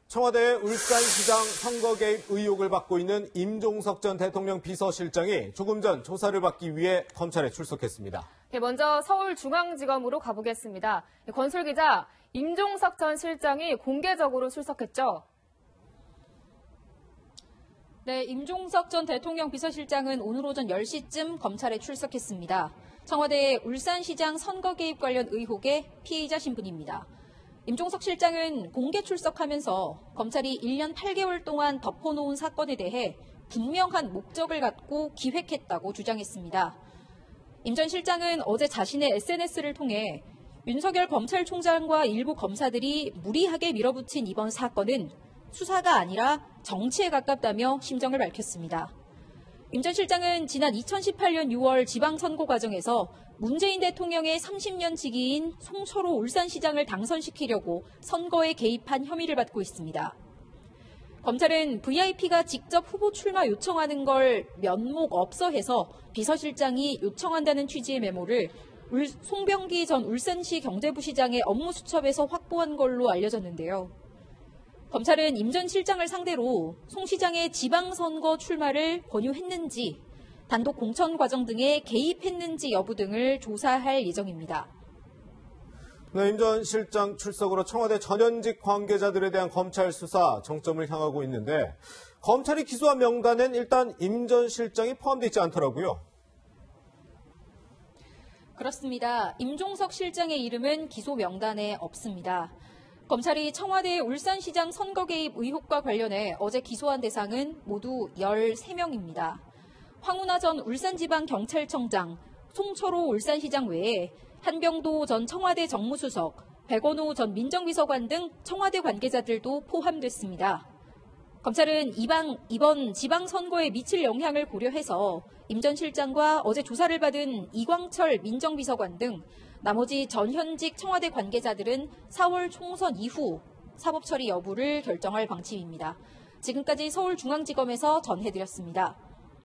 청와대 울산시장 선거 개입 의혹을 받고 있는 임종석 전 대통령 비서실장이 조금 전 조사를 받기 위해 검찰에 출석했습니다. 먼저 서울중앙지검으로 가보겠습니다. 권술 기자, 임종석 전 실장이 공개적으로 출석했죠? 네, 임종석 전 대통령 비서실장은 오늘 오전 10시쯤 검찰에 출석했습니다. 청와대 울산시장 선거 개입 관련 의혹의 피의자 신분입니다. 임종석 실장은 공개 출석하면서 검찰이 1년 8개월 동안 덮어놓은 사건에 대해 분명한 목적을 갖고 기획했다고 주장했습니다. 임 전 실장은 어제 자신의 SNS를 통해 윤석열 검찰총장과 일부 검사들이 무리하게 밀어붙인 이번 사건은 수사가 아니라 정치에 가깝다며 심정을 밝혔습니다. 임 전 실장은 지난 2018년 6월 지방선거 과정에서 문재인 대통령의 30년 지기인 송철호 울산시장을 당선시키려고 선거에 개입한 혐의를 받고 있습니다. 검찰은 VIP가 직접 후보 출마 요청하는 걸 면목 없어 해서 비서실장이 요청한다는 취지의 메모를 송병기 전 울산시 경제부시장의 업무수첩에서 확보한 걸로 알려졌는데요. 검찰은 임 전 실장을 상대로 송 시장의 지방선거 출마를 권유했는지, 단독 공천 과정 등에 개입했는지 여부 등을 조사할 예정입니다. 네, 임 전 실장 출석으로 청와대 전현직 관계자들에 대한 검찰 수사 정점을 향하고 있는데 검찰이 기소한 명단엔 일단 임 전 실장이 포함되어 있지 않더라고요. 그렇습니다. 임종석 실장의 이름은 기소 명단에 없습니다. 검찰이 청와대 울산시장 선거 개입 의혹과 관련해 어제 기소한 대상은 모두 13명입니다. 황운하 전 울산지방경찰청장, 송철호 울산시장 외에 한병도 전 청와대 정무수석, 백원호 전 민정비서관 등 청와대 관계자들도 포함됐습니다. 검찰은 이번 지방선거에 미칠 영향을 고려해서 임 전 실장과 어제 조사를 받은 이광철 민정비서관 등 나머지 전현직 청와대 관계자들은 4월 총선 이후 사법 처리 여부를 결정할 방침입니다. 지금까지 서울중앙지검에서 전해드렸습니다.